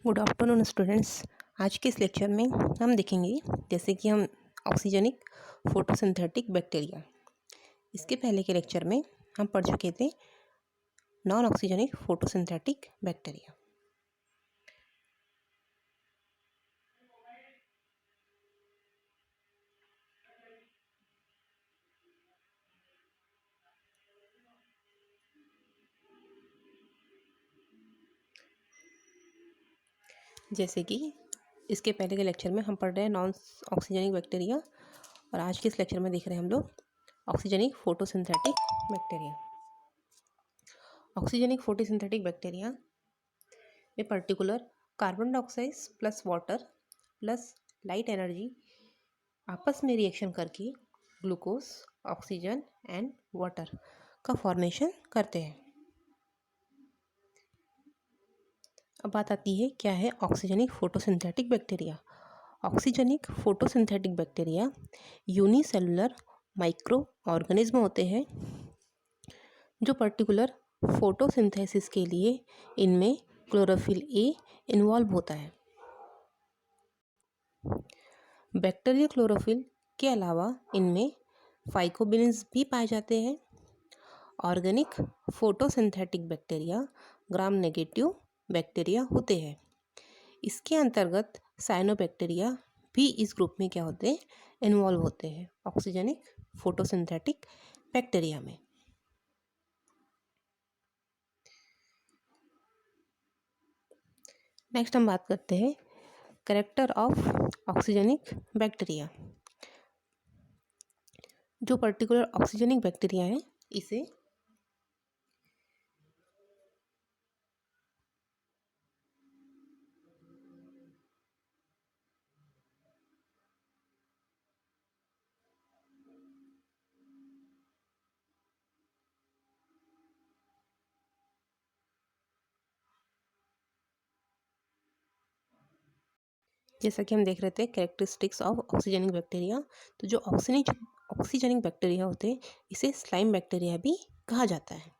Good afternoon students. आज के इस लेक्चर में हम देखेंगे जैसे कि हम ऑक्सीजनिक फोटोसिंथेटिक बैक्टीरिया। इसके पहले के लेक्चर में हम पढ़ चुके थे नॉन ऑक्सीजनिक फोटोसिंथेटिक बैक्टीरिया। जैसे कि इसके पहले के लेक्चर में हम पढ़ रहे हैं नॉन ऑक्सीजनिक बैक्टीरिया और आज के इस लेक्चर में देख रहे हैं हम लोग oxygenic photosynthetic bacteria. Oxygenic photosynthetic bacteria में particular carbon dioxide plus water plus light energy आपस में रिएक्शन करके ग्लूकोज, ऑक्सीजन एंड वाटर का फॉर्मेशन करते हैं। अब बात आती है क्या है oxygenic photosynthetic bacteria. Oxygenic photosynthetic bacteria unicellular microorganism होते हैं जो पर्टिकुलर फोटोसिंथेसिस के लिए इनमें क्लोरोफिल ए इन्वॉल्व होता है। बैक्टीरिया क्लोरोफिल के अलावा इनमें फाइकोबिन्स भी पाए जाते हैं। Organic photosynthetic bacteria gram negative bacteria होते हैं। इसके अंतर्गत साइनोबैक्टीरिया भी इस ग्रुप में क्या होते हैं, इन्वॉल्व होते हैं ऑक्सीजनिक फोटोसिंथेटिक बैक्टीरिया में। नेक्स्ट हम बात करते हैं कैरेक्टर ऑफ ऑक्सीजनिक बैक्टीरिया। जो पर्टिकुलर ऑक्सीजनिक बैक्टीरिया है इसे जैसा कि हम देख रहे थे कैरेक्टरिस्टिक्स ऑफ ऑक्सीजनिक बैक्टीरिया, तो जो ऑक्सीजनिक बैक्टीरिया होते हैं इसे स्लाइम बैक्टीरिया भी कहा जाता है।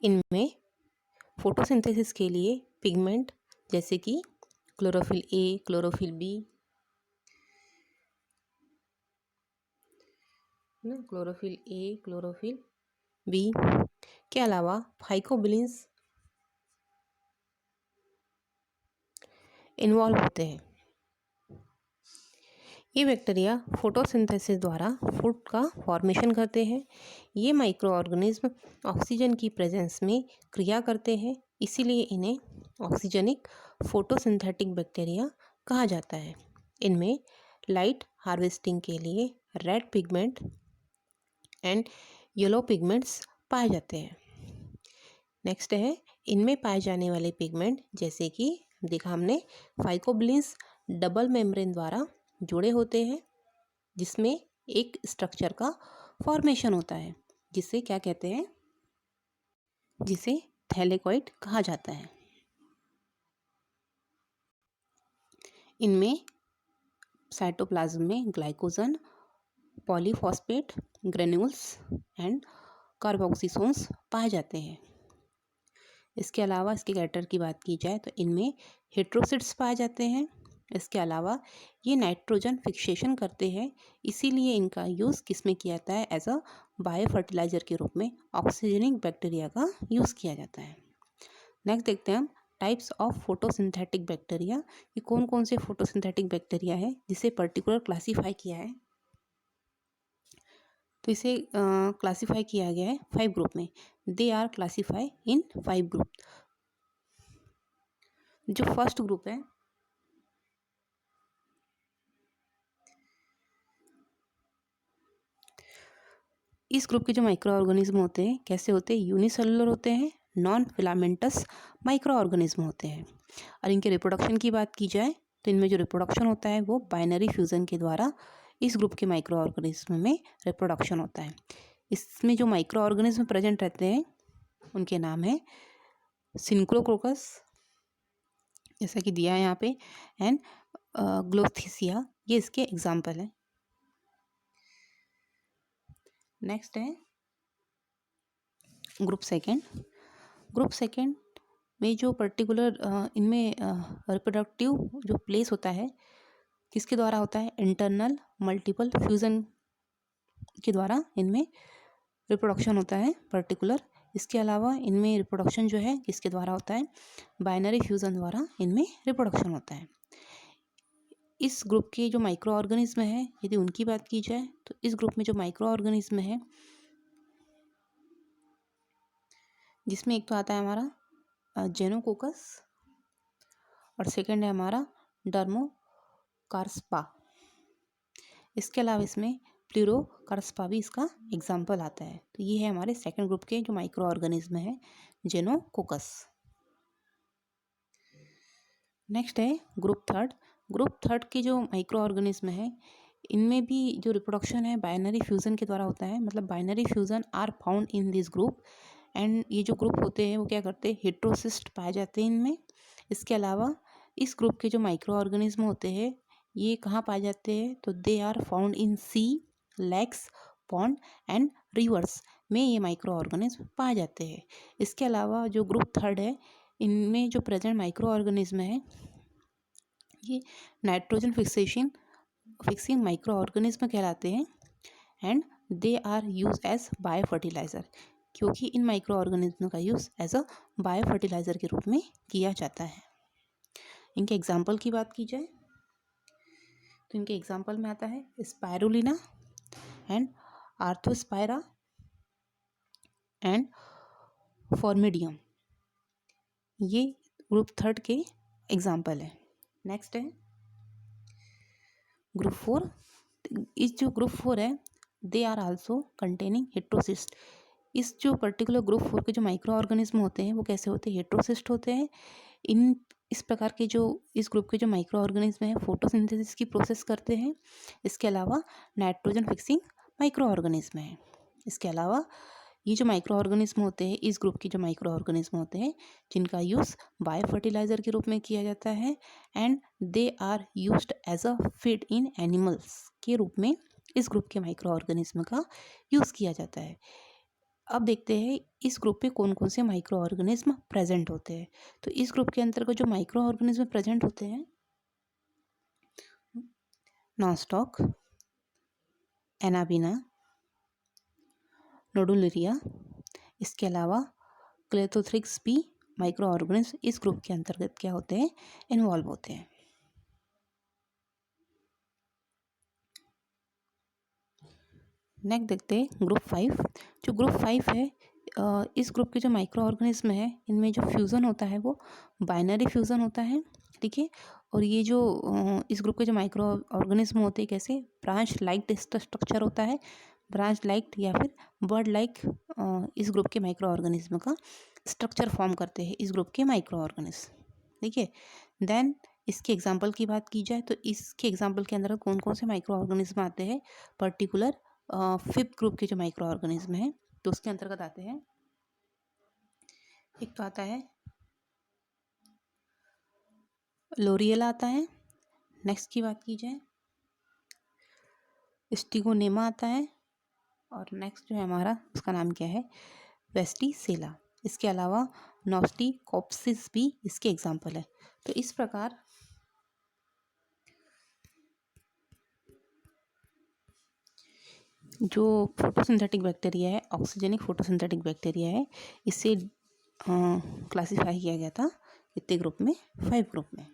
इनमें फोटोसिंथेसिस के लिए पिगमेंट जैसे कि chlorophyll A, chlorophyll B, chlorophyll A, chlorophyll B के अलावा फाइकोबिन्स इन्वॉल्व होते हैं। ये बैक्टीरिया फोटोसिंथेसिस द्वारा फूड का फॉर्मेशन करते हैं। ये माइक्रो ऑर्गेनिज्म ऑक्सीजन की प्रेजेंस में क्रिया करते हैं, इसीलिए इन्हें ऑक्सीजनिक फोटोसिंथेटिक बैक्टीरिया कहा जाता है। इनमें लाइट हार्वेस्टिंग के लिए red pigment and yellow pigments पाए जाते हैं। नेक्स्ट है इनमें पाए जाने वाले पिगमेंट जैसे कि देखा हमने फाइकोबिन्स डबल मेम्ब्रेन द्वारा जुड़े होते हैं जिसमें एक स्ट्रक्चर का फॉर्मेशन होता है जिसे क्या कहते हैं, जिसे थैलेकॉइड कहा जाता है। इनमें साइटोप्लाज्म में ग्लाइकोजन, पॉलीफॉस्फेट ग्रेन्यूल्स एंड कार्बोक्सिसोन्स पाए जाते हैं। इसके अलावा इसके कैरेक्टर की बात की जाए तो इनमें हेट्रोसिड्स पाए जाते हैं। इसके अलावा ये नाइट्रोजन फिक्सेशन करते हैं, इसीलिए इनका यूज़ किस में किया जाता है, एज अ बायो फर्टिलाइज़र के रूप में ऑक्सीजनिक बैक्टीरिया का यूज़ किया जाता है। नेक्स्ट देखते हैं हम टाइप्स ऑफ फोटोसिंथेटिक बैक्टीरिया। ये कौन कौन से फोटोसिंथेटिक बैक्टीरिया है जिसे पर्टिकुलर क्लासीफाई किया है। तो इसे क्लासीफाई किया गया है 5 ग्रुप में। They are classify in 5 group. जो फर्स्ट ग्रुप है इस ग्रुप के जो माइक्रो ऑर्गेनिज्म होते हैं कैसे होते हैं, यूनिसेलुलर होते हैं, नॉन फिलामेंटस माइक्रो ऑर्गेनिज्म होते हैं। और इनके रिप्रोडक्शन की बात की जाए तो इनमें जो रिप्रोडक्शन होता है वो बाइनरी फ्यूजन के द्वारा इस ग्रुप के माइक्रो ऑर्गेनिज्म में रिप्रोडक्शन होता है। इसमें जो माइक्रो ऑर्गेनिज्म प्रेजेंट रहते हैं उनके नाम है सिंक्रोकोकस, जैसा कि दिया है यहाँ पे, एंड ग्लोथिसिया, ये इसके एग्जाम्पल हैं। नेक्स्ट है ग्रुप सेकेंड में जो पर्टिकुलर इनमें रिप्रोडक्टिव जो प्लेस होता है किसके द्वारा होता है, इंटरनल मल्टीपल फ्यूज़न के द्वारा इनमें रिप्रोडक्शन होता है पर्टिकुलर। इसके अलावा इनमें रिप्रोडक्शन जो है किसके द्वारा होता है, बाइनरी फ्यूज़न द्वारा इनमें रिप्रोडक्शन होता है। इस ग्रुप के जो माइक्रो ऑर्गेनिज्म है, यदि उनकी बात की जाए तो इस ग्रुप में जो माइक्रो ऑर्गेनिज्म है जिसमें एक तो आता है हमारा जेनोकोकस और सेकंड है हमारा डर्मोकार्स्पा। इसके अलावा इसमें प्लूरोकार्स्पा भी इसका एग्जाम्पल आता है। तो ये है हमारे सेकंड ग्रुप के जो माइक्रो ऑर्गेनिज्म है जेनोकोकस। नेक्स्ट है ग्रुप थर्ड के जो माइक्रो ऑर्गेनिज्म है इनमें भी जो रिप्रोडक्शन है बाइनरी फ्यूज़न के द्वारा होता है, मतलब binary fusion are found in this group. And ये जो ग्रुप होते हैं वो क्या करते हैं, हेट्रोसिस्ट पाए जाते हैं इनमें। इसके अलावा इस ग्रुप के जो माइक्रो ऑर्गेनिज्म होते हैं ये कहाँ पाए जाते हैं, तो they are found in sea, lakes, pond and rivers में ये माइक्रो ऑर्गेनिज्म पाए जाते हैं। इसके अलावा जो ग्रुप थर्ड है इनमें जो प्रेजेंट माइक्रो ऑर्गेनिज्म है ये नाइट्रोजन फिक्सिंग माइक्रो ऑर्गेनिज्म कहलाते हैं and they are use as biofertiliser, क्योंकि इन माइक्रो ऑर्गेनिज्म का use as a biofertiliser के रूप में किया जाता है। इनके एग्जाम्पल की बात की जाए तो इनके एग्जाम्पल में आता है Spirulina and Arthrospira and Phormidium, ये ग्रुप थर्ड के एग्जाम्पल है। नेक्स्ट है ग्रुप फोर। इस जो ग्रुप फोर है they are also containing heterocyst. इस जो पर्टिकुलर ग्रुप फोर के जो माइक्रो ऑर्गेनिज्म होते हैं वो कैसे होते हैं, हेट्रोसिस्ट होते हैं। इस प्रकार के जो इस ग्रुप के जो माइक्रो ऑर्गेनिज्म है फोटोसिंथेसिस की प्रोसेस करते हैं। इसके अलावा नाइट्रोजन फिक्सिंग माइक्रो ऑर्गेनिज्म है। इसके अलावा ये जो माइक्रो ऑर्गेनिज्म होते हैं इस ग्रुप के जो माइक्रो ऑर्गेनिज्म होते हैं जिनका यूज़ बायो फर्टिलाइज़र के रूप में किया जाता है and they are used as a feed in animals के रूप में इस ग्रुप के माइक्रो ऑर्गेनिज्म का यूज़ किया जाता है। अब देखते हैं इस ग्रुप पे कौन कौन से माइक्रो ऑर्गेनिज्म प्रेजेंट होते हैं। तो इस ग्रुप के अंतर्गत जो माइक्रो ऑर्गेनिज्म प्रेजेंट होते हैं नॉस्टॉक, एनाबिना, नोडुलिरिया, इसके अलावा क्लेथोथ्रिक्स भी माइक्रो ऑर्गेनिज्म इस ग्रुप के अंतर्गत क्या होते हैं, इन्वॉल्व होते हैं। नेक्स्ट देखते हैं ग्रुप 5। जो ग्रुप 5 है इस ग्रुप के जो माइक्रो ऑर्गेनिज्म है इनमें जो फ्यूज़न होता है वो बाइनरी फ्यूज़न होता है, ठीक है। और ये जो इस ग्रुप के जो माइक्रो ऑर्गेनिज्म होते हैं कैसे, ब्रांच लाइक स्ट्रक्चर होता है, ब्रांच लाइक या फिर बर्ड लाइक इस ग्रुप के माइक्रो ऑर्गेनिज्म का स्ट्रक्चर फॉर्म करते हैं इस ग्रुप के माइक्रो ऑर्गेनिज्म, ठीक है। देन इसके एग्जाम्पल की बात की जाए तो इसके एग्जाम्पल के अंदर कौन कौन से माइक्रो ऑर्गेनिज्म आते हैं, पर्टिकुलर फिफ्थ ग्रुप के जो माइक्रो ऑर्गेनिज्म है तो उसके अंतर्गत आते हैं। एक तो आता है लोरिएला आता है। नेक्स्ट की बात की जाए स्टिगोनेमा आता है और नेक्स्ट जो है हमारा उसका नाम क्या है, वेस्टिसेला। इसके अलावा नॉस्टिकोप्सिस भी इसके एग्जाम्पल है। तो इस प्रकार जो फोटोसिंथेटिक बैक्टीरिया है, ऑक्सीजनिक फोटोसिंथेटिक बैक्टीरिया है, इसे क्लासीफाई किया गया था कितने ग्रुप में, 5 ग्रुप में।